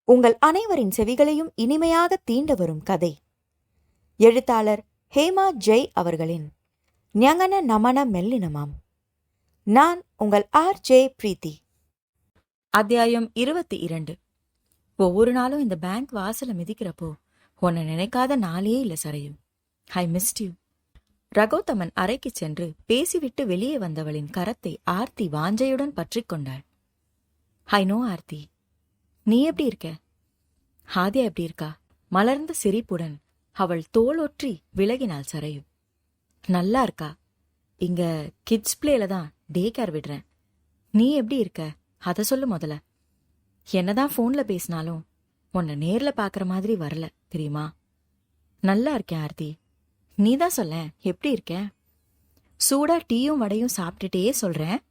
உங்கள் அனைவரின் செவிகளையும் இனிமையாக தீண்ட வரும் கதை. எழுத்தாளர் ஹேமா ஜெய் அவர்களின் ஞங்கன நமன மெல்லினமாம். நான் உங்கள் RJ பிரீத்தி. அத்தியாயம் 22. ஒவ்வொரு நாளும் இந்த பேங்க் வாசலை மிதிக்கிறப்போ உன்னை நினைக்காத நாளே இல்ல Sarayu. I missed you. Ragothaman அறைக்கு சென்று பேசிவிட்டு வெளியே வந்தவளின் கரத்தை ஆர்த்தி வாஞ்சையுடன் பற்றி கொண்டாள். ஐ நோ ஆர்த்தி, நீ எப்படி இருக்க? ஆதியா எப்படி இருக்கா? மலர்ந்த சிரிப்புடன் அவள் தோளொற்றி விலகினாள் சரையு. நல்லா இருக்கா. இங்க கிட்ஸ் பிளேல தான் டே கேர் விடுறேன். நீ எப்படி இருக்க அத சொல்லு முதல்ல. என்னதான் போன்ல பேசினாலும் உன்னை நேர்ல பாக்குற மாதிரி வரல தெரியுமா? நல்லா இருக்கேன் ஆர்த்தி, நீதான் சொல்ல எப்படி இருக்க? சூடா டீயும் வடையும் சாப்பிட்டுட்டே சொல்றேன்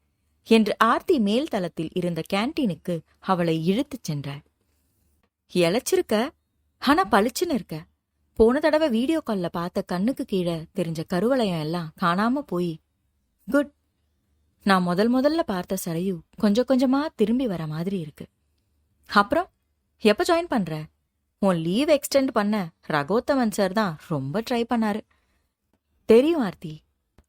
என்று ஆர்த்தி மேல் தளத்தில் இருந்த கேன்டீனுக்கு அவளை இழுத்துச் சென்றாள். இழைச்சிருக்க, ஆனா பளிச்சுன்னு இருக்க. போன தடவை வீடியோ கால்ல பார்த்த கண்ணுக்கு கீழே தெரிஞ்ச கருவளையம் எல்லாம் காணாம போய் குட். நான் முதல்ல பார்த்த சரையு கொஞ்சம் கொஞ்சமா திரும்பி வர மாதிரி இருக்கு. அப்புறம் எப்ப ஜாயின் பண்ற? உன் லீவ் எக்ஸ்டெண்ட் பண்ண ரகோத்தமன் சார் தான் ரொம்ப ட்ரை பண்ணாரு. தெரியும் ஆர்த்தி,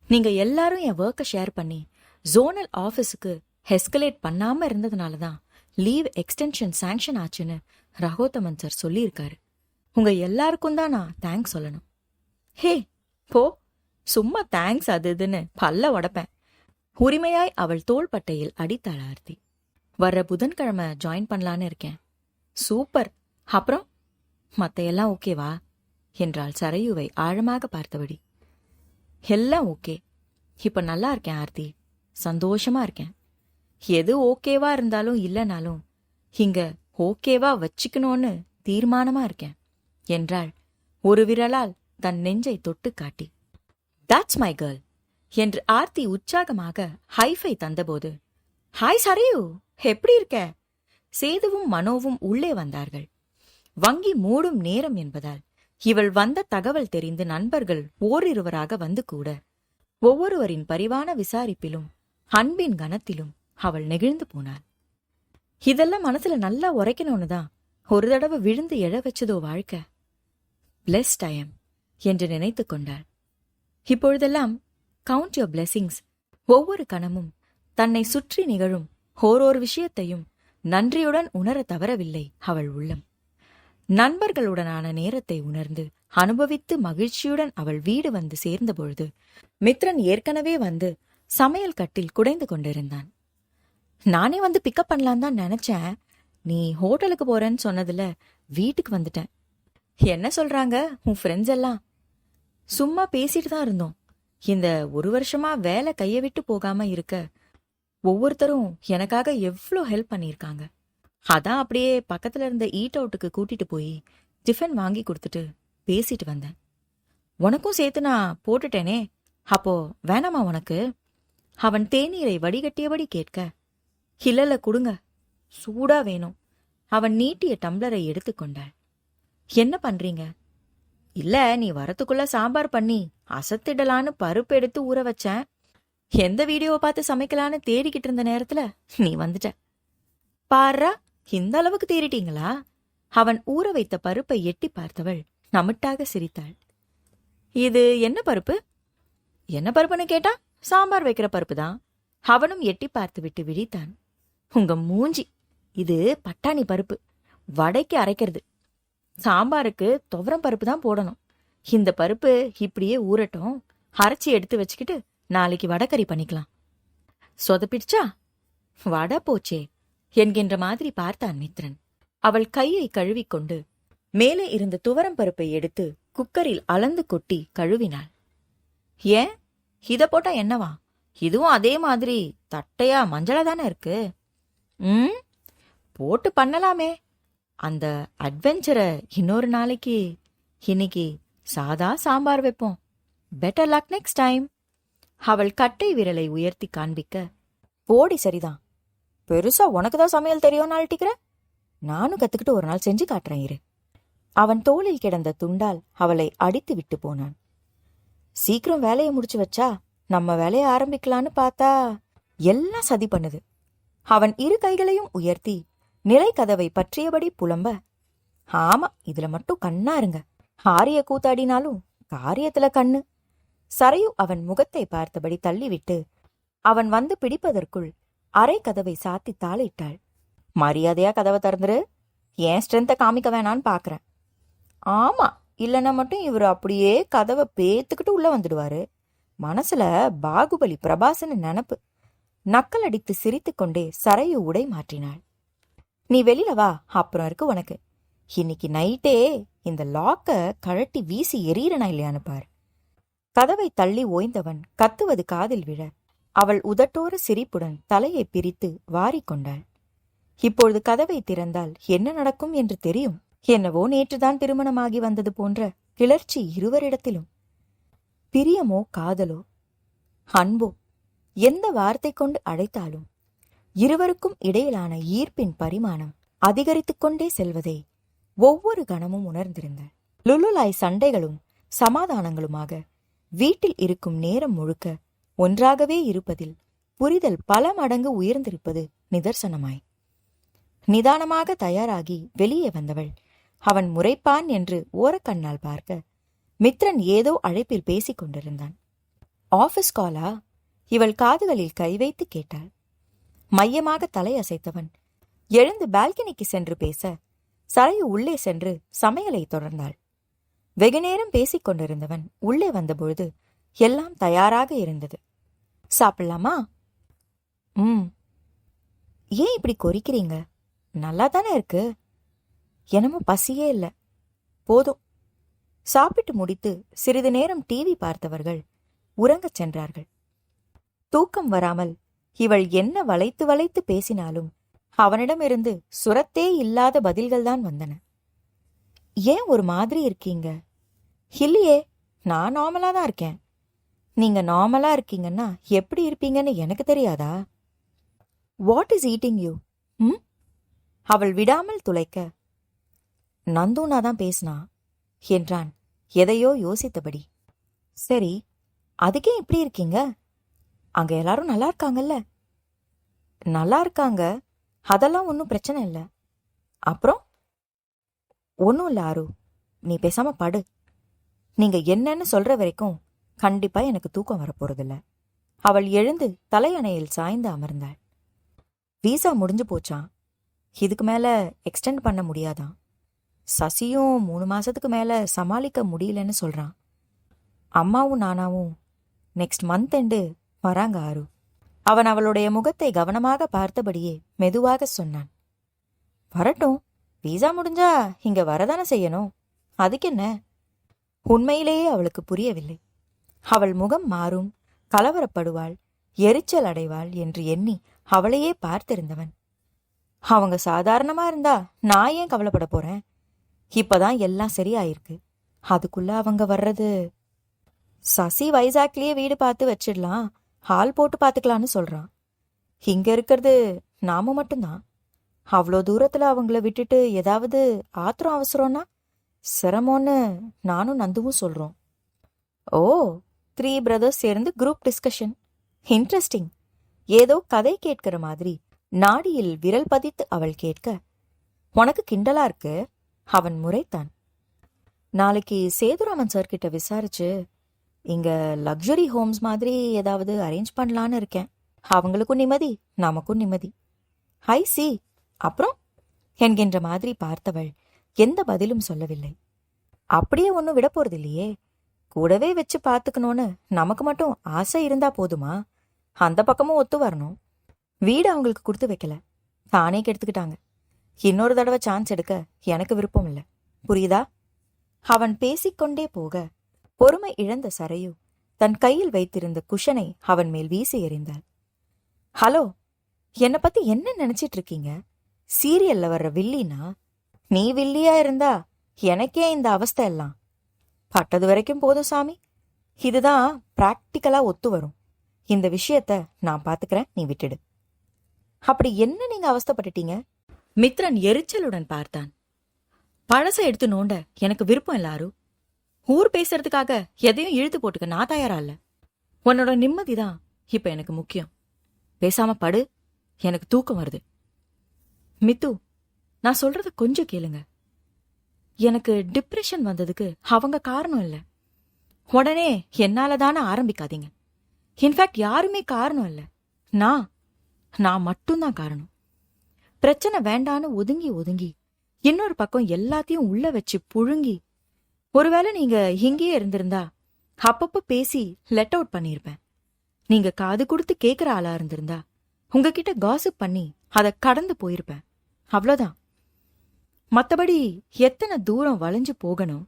நீங்க எல்லாரும் என் ஒர்க்கை ஷேர் பண்ணி ஜோனல் ஆஃபீஸுக்கு எஸ்கலேட் பண்ணாம இருந்ததுனாலதான் லீவ் எக்ஸ்டென்ஷன் சாங்ஷன் ஆச்சுன்னு ரகோத்தமன் சார் சொல்லியிருக்காரு. உங்க எல்லாருக்கும் தான் நான் தேங்க்ஸ் சொல்லணும். ஹே போ, சும்மா தேங்க்ஸ் அது இதுன்னு பல்ல உடப்பேன். உரிமையாய் அவள் தோள்பட்டையில் அடித்தாள் ஆர்த்தி. வர்ற புதன்கிழமை ஜாயின் பண்ணலான்னு இருக்கேன். சூப்பர். அப்புறம் மத்த எல்லாம் ஓகேவா என்றாள் சரையுவை ஆழமாக பார்த்தபடி. எல்லாம் ஓகே. இப்ப நல்லா இருக்கேன் ஆர்த்தி, சந்தோஷமா இருக்கேன். எது ஓகேவா இருந்தாலும் இல்லனாலும் இங்க ஓகேவா வச்சுக்கணும்னு தீர்மானமா இருக்கேன் என்றாள் ஒரு விரலால் தன் நெஞ்சை தொட்டு காட்டி. தட்ஸ் மை கேர்ள் என்று ஆர்த்தி உற்சாகமாக ஹைஃபை தந்தபோது, ஹாய் சரையு, எப்படி இருக்க? சேதுவும் மனோவும் உள்ளே வந்தார்கள். வங்கி மூடும் நேரம் என்பதால் இவள் வந்த தகவல் தெரிந்து நண்பர்கள் ஓரிருவராக வந்து கூட ஒவ்வொருவரின் பரிவான விசாரிப்பிலும் அன்பின் கனத்திலும் அவள் நெகிழ்ந்து போனாள். இதெல்லாம் மனசுல நல்லா உரைக்கணும்னு தான் ஒரு தடவை விழுந்து எழ வச்சதோ வாழ்க்கை. பிளெஸ்ட் ஐ எம் என்று நினைத்து கொண்டாள். இப்பொழுதெல்லாம் கவுண்ட் யுவர் பிளெஸிங்ஸ். ஒவ்வொரு கணமும் தன்னை சுற்றி நிகழும் ஓரோர் விஷயத்தையும் நன்றியுடன் உணர தவறவில்லை அவள் உள்ளம். நண்பர்களுடனான நேரத்தை உணர்ந்து அனுபவித்து மகிழ்ச்சியுடன் அவள் வீடு வந்து சேர்ந்தபொழுது மித்ரன் ஏற்கனவே வந்து சமையல் கட்டில் குடைந்து கொண்டிருந்தான். நானே வந்து பிக்கப் பண்ணலாம் தான் நினைச்சேன். நீ ஹோட்டலுக்கு போறேன்னு சொன்னதுல வீட்டுக்கு வந்துட்டேன். என்ன சொல்றாங்க உன் ஃப்ரெண்ட்ஸ் எல்லாம்? சும்மா பேசிட்டு தான் இருந்தோம். இந்த ஒரு வருஷமா வேலை கைய விட்டு போகாம இருக்க ஒவ்வொருத்தரும் எனக்காக எவ்வளோ ஹெல்ப் பண்ணியிருக்காங்க. அதான் அப்படியே பக்கத்துல இருந்த ஈட் அவுட்டுக்கு கூட்டிட்டு போய் டிஃபன் வாங்கி கொடுத்துட்டு பேசிட்டு வந்தேன். உனக்கும் சேர்த்து நான் போட்டுட்டேனே, அப்போ வேணாமா உனக்கு? அவன் தேநீரை வடிகட்டியபடி கேட்க, இல்லல கொடுங்க, சூடா வேணும். அவன் நீட்டிய டம்ளரை எடுத்துக்கொண்டாள். என்ன பண்றீங்க? இல்ல, நீ வரத்துக்குள்ள சாம்பார் பண்ணி அசத்திடலான்னு பருப்பு எடுத்து ஊற வச்சேன். எந்த வீடியோவை பார்த்து சமைக்கலான்னு தேடிக்கிட்டு இருந்த நேரத்துல நீ வந்துட்ட. பாரா, இந்த அளவுக்கு தேறிட்டீங்களா? அவன் ஊற வைத்த பருப்பை எட்டி பார்த்தவள் நமட்டாக சிரித்தாள். இது என்ன பருப்பு? என்ன பருப்புன்னு கேட்டா சாம்பார் வைக்கிற பருப்பு தான். அவனும் எட்டி பார்த்து விட்டு விழித்தான். உங்க மூஞ்சி, இது பட்டாணி பருப்பு, வடைக்கு அரைக்கிறது. சாம்பாருக்கு துவரம் பருப்பு தான் போடணும். இந்த பருப்பு இப்படியே ஊறட்டும், அரைச்சி எடுத்து வச்சுக்கிட்டு நாளைக்கு வடைக்கறி பண்ணிக்கலாம். சொதப்பிடுச்சா? வடை போச்சே என்கின்ற மாதிரி பார்த்தான் மித்ரன். அவள் கையை கழுவிக்கொண்டு மேலே இருந்த துவரம் பருப்பை எடுத்து குக்கரில் அளந்து கொட்டி கழுவினாள். ஏன் இத போட்டா என்னவா? இதுவும் அதே மாதிரி தட்டையா மஞ்சளா தானே இருக்கு. போட்டு பண்ணலாமே. அந்த அட்வென்ச்சரை இன்னொரு நாளைக்கு. இன்னைக்கு சாதா சாம்பார் வைப்போம். Better luck next time. அவள் கட்டை விரலை உயர்த்தி காண்பிக்க, போடி சரிதான், பெருசா உனக்குதான் சமையல் தெரியும்னு அழட்டிக்கிற. நானும் கத்துக்கிட்டு ஒரு நாள் செஞ்சு காட்டுறேன் இரு. அவன் தோளில் கிடந்த துண்டால் அவளை அடித்து விட்டு போனான். சீக்கிரம் வேலையை முடிச்சு வச்சா நம்ம வேலையை ஆரம்பிக்கலான்னு பார்த்தா எல்லாம் சதி பண்ணுது. அவன் இரு கைகளையும் உயர்த்தி நிலை கதவை பற்றியபடி புலம்ப, ஆமா, இதுல மட்டும் கண்ணா இருங்க. ஆரிய கூத்தாடினாலும் காரியத்துல கண்ணு. சரையு அவன் முகத்தை பார்த்தபடி தள்ளிவிட்டு அவன் வந்து பிடிப்பதற்குள் அரை கதவை சாத்தி தாளிட்டாள். மரியாதையா கதவை திறந்துரு, ஏன் ஸ்ட்ரென்த்தை காமிக்க வேணான்னு பாக்குறேன். ஆமா, இல்லைன்னா மட்டும் இவர் அப்படியே கதவை பேத்துக்கிட்டு உள்ள வந்துடுவாரு. மனசுல பாகுபலி பிரபாசன்னு நினப்பு. நக்கல் அடித்து சிரித்துக்கொண்டே சரையு உடை மாற்றினாள். நீ வெளியில வா, அப்புறம் இருக்கு உனக்கு. இன்னைக்கு நைட்டே இந்த லாக்க கழட்டி வீசி எறியறனா இல்லையான்னு பாரு. கதவை தள்ளி ஓய்ந்தவன் கத்துவது காதில் விழ அவள் உதட்டோர சிரிப்புடன் தலையை பிரித்து வாரிக்கொண்டாள். இப்பொழுது கதவை திறந்தால் என்ன நடக்கும் என்று தெரியும். என்னவோ நேற்றுதான் திருமணமாகி வந்தது போன்ற கிளர்ச்சி இருவரிடத்திலும். பிரியமோ காதலோ அன்போ எந்த வார்த்தை கொண்டு அழைத்தாலும் இருவருக்கும் இடையிலான ஈர்ப்பின் பரிமாணம் அதிகரித்துக் கொண்டே செல்வதை ஒவ்வொரு கணமும் உணர்ந்திருந்தாள். லுலுலாய் சண்டைகளும் சமாதானங்களுமாக வீட்டில் இருக்கும் நேரம் முழுக்க ஒன்றாகவே இருப்பதில் புரிதல் பல மடங்கு உயர்ந்திருப்பது நிதர்சனமாய். நிதானமாக தயாராகி வெளியே வந்தவள் அவன் முறைப்பான் என்று ஓரக்கண்ணால் பார்க்க மித்ரன் ஏதோ அழைப்பில் பேசிக் கொண்டிருந்தான். ஆபீஸ் காலா? இவள் காதுகளில் கை வைத்து கேட்டாள். மையமாக தலையசைத்தவன் எழுந்து பால்கனிக்கு சென்று பேச சரையு உள்ளே சென்று சமையலை தொடர்ந்தாள். வெகுநேரம் பேசிக் கொண்டிருந்தவன் உள்ளே வந்தபொழுது எல்லாம் தயாராக இருந்தது. சாப்பிடலாமா? ஏன் இப்படி கொறிக்கிறீங்க? நல்லா தானே இருக்கு. என்னமோ பசியே இல்லை. போதும். சாப்பிட்டு முடித்து சிறிது நேரம் டிவி பார்த்தவர்கள் உறங்கச் சென்றார்கள். தூக்கம் வராமல் இவள் என்ன வளைத்து வளைத்து பேசினாலும் அவனிடமிருந்து சுரத்தே இல்லாத பதில்கள்தான் வந்தன. ஏன் ஒரு மாதிரி இருக்கீங்க? இல்லையே, நான் நார்மலா தான் இருக்கேன். நீங்க நார்மலா இருக்கீங்கன்னா எப்படி இருப்பீங்கன்னு எனக்கு தெரியாதா? What is eating you? அவள் விடாமல் துளைக்க, நந்தூனா தான் பேசினா என்றான் எதையோ யோசித்தபடி. சரி, அதுக்கே இப்படி இருக்கீங்க? அங்க எல்லாரும் நல்லா இருக்காங்கல்ல? நல்லா இருக்காங்க, அதெல்லாம் ஒன்றும் பிரச்சனை இல்லை. அப்புறம் ஒன்றும் இல்லை ஆரு, நீ பேசாம படு. நீங்க என்னன்னு சொல்ற வரைக்கும் கண்டிப்பா எனக்கு தூக்கம் வரப்போறதில்ல. அவள் எழுந்து தலையணையில் சாய்ந்து அமர்ந்தாள். வீசா முடிஞ்சு போச்சான். இதுக்கு மேல எக்ஸ்டெண்ட் பண்ண முடியாதான். சசியும் 3 மாசத்துக்கு மேல சமாளிக்க முடியலன்னு சொல்றான். அம்மாவும் நானாவும் நெக்ஸ்ட் மந்த் எண்டு வராங்க ஆரு. அவன் அவளுடைய முகத்தை கவனமாக பார்த்தபடியே மெதுவாக சொன்னான். வரட்டும், வீசா முடிஞ்சா இங்க வரதானே செய்யணும். அதுக்கு என்ன? உண்மையிலேயே அவளுக்கு புரியவில்லை. அவள் முகம் மாறும், கலவரப்படுவாள், எரிச்சல் அடைவாள் என்று எண்ணி அவளையே பார்த்திருந்தவன், அவங்க சாதாரணமா இருந்தா நான் ஏன் கவலைப்பட போறேன்? இப்பதான் எல்லாம் சரியாயிருக்கு. அதுக்குள்ள அவங்க வர்றது. சசி வைசாக்லயே வீடு பார்த்து வச்சிடலாம், ஹால் போட்டு பாத்துக்கலான்னு சொல்றான். இங்க இருக்கிறது நாம மட்டும்தான். அவ்வளோ தூரத்துல அவங்கள விட்டுட்டு ஏதாவது ஆத்திரம் அவசரம்னா சிரமம்னு நானும் நந்துவும் சொல்றோம். ஓ, 3 brothers சேர்ந்து குரூப் டிஸ்கஷன். இன்ட்ரெஸ்டிங். ஏதோ கதை கேட்கிற மாதிரி நாடியில் விரல் பதித்து அவள் கேட்க, உனக்கு கிண்டலா இருக்கு? அவன் முறைத்தான். நாளைக்கு சேதுராமன் சார்கிட்ட விசாரிச்சு இங்க லக்ஸுரி ஹோம்ஸ் மாதிரி ஏதாவது அரேஞ்ச் பண்ணலான்னு இருக்கேன். அவங்களுக்கும் நிம்மதி, நமக்கும் நிம்மதி. ஐ சி. அப்புறம் என்கின்ற மாதிரி பார்த்தவள் எந்த பதிலும் சொல்லவில்லை. அப்படியே ஒன்னும் விட போறது இல்லையே, கூடவே வச்சு பார்த்துக்கணும்னு நமக்கு மட்டும் ஆசை இருந்தா போதுமா? அந்த பக்கமும் ஒத்து வரணும். வீடு அவங்களுக்கு கொடுத்து வைக்கல, தானே கெடுத்துக்கிட்டாங்க. இன்னொரு தடவை சான்ஸ் எடுக்க எனக்கு விருப்பம் இல்லை, புரியுதா? அவன் பேசிக்கொண்டே போக பொறுமை இழந்த சரையு தன் கையில் வைத்திருந்த குஷனை அவன் மேல் வீசி எறிந்தாள். ஹலோ, என்னை பத்தி என்ன நினைச்சிட்டு இருக்கீங்க? சீரியல்ல வர்ற வில்லினா? நீ வில்லியா இருந்தா எனக்கே இந்த அவஸ்தை எல்லாம். பட்டது வரைக்கும் போதும் சாமி. இதுதான் பிராக்டிக்கலா ஒத்து வரும். இந்த விஷயத்த நான் பாத்துக்கிறேன், நீ விட்டுடு. அப்படி என்ன நீங்க அவஸ்தைப்பட்டுட்டீங்க? மித்ரன் எரிச்சலுடன் பார்த்தான். பழச எடுத்து நோண்ட எனக்கு விருப்பம் எல்லாரு. ஊர் பேசுறதுக்காக எதையும் இழுத்து போட்டுக்க நான் தயாரா இல்ல. உன்னோட நிம்மதிதான் இப்ப எனக்கு முக்கியம். பேசாம படு, எனக்கு தூக்கம் வருது. மித்து, நான் சொல்றத கொஞ்சம் கேளுங்க. எனக்கு டிப்ரெஷன் வந்ததுக்கு அவங்க காரணம் இல்ல. உடனே என்னாலதானே ஆரம்பிக்காதீங்க. இன்ஃபேக்ட் யாருமே காரணம் இல்ல. நான் மட்டும்தான் காரணம். பிரச்சனை வேண்டான்னு ஒதுங்கி ஒதுங்கி இன்னொரு பக்கம் எல்லாத்தையும் உள்ள வச்சு புழுங்கி, ஒருவேளை நீங்க இங்கேயே இருந்திருந்தா அப்பப்ப பேசி லெட் அவுட் பண்ணிருப்பேன். நீங்க காது கொடுத்து கேக்குற ஆளா இருந்திருந்தா உங்ககிட்ட காசிப் பண்ணி அதை கடந்து போயிருப்பேன். அவ்வளவுதான். மத்தபடி எத்தனை தூரம் வளைஞ்சு போகணும்,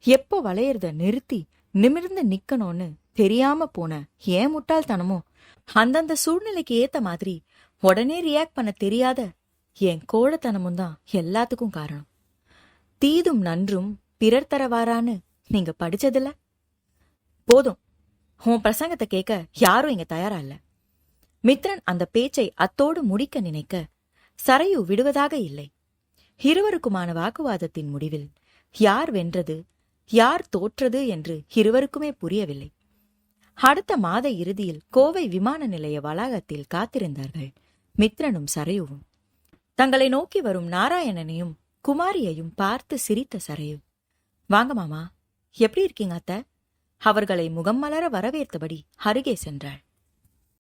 எப்போ வளையறத நிறுத்தி நிமிர்ந்து நிக்கணும்னு தெரியாம போன ஏன் முட்டாள்தனமோ, அந்தந்த சூழ்நிலைக்கு ஏத்த மாதிரி உடனே ரியாக்ட் பண்ண தெரியாத என் கோழத்தனமும் தான் எல்லாத்துக்கும் காரணம். தீதும் நன்றும் பிறர் தரவாரான்னு நீங்க படிச்சதில்ல? போதும், உன் பிரசங்கத்தை கேட்க யாரும் இங்க தயாரா இல்ல. மித்ரன் அந்த பேச்சை அத்தோடு முடிக்க நினைக்க சரையு விடுவதாக இல்லை. இருவருக்குமான வாக்குவாதத்தின் முடிவில் யார் வென்றது யார் தோற்றது என்று இருவருக்குமே புரியவில்லை. அடுத்த மாத இறுதியில் கோவை விமான நிலைய வளாகத்தில் காத்திருந்தார்கள் மித்ரனும் சரையுவும். தங்களை நோக்கி வரும் நாராயணனையும் குமாரியையும் பார்த்து சிரித்த சரையு, வாங்க மாமா, எப்படி இருக்கீங்க அத்தை? அவர்களை முகம் மலர வரவேற்றபடி அருகே சென்றாள்.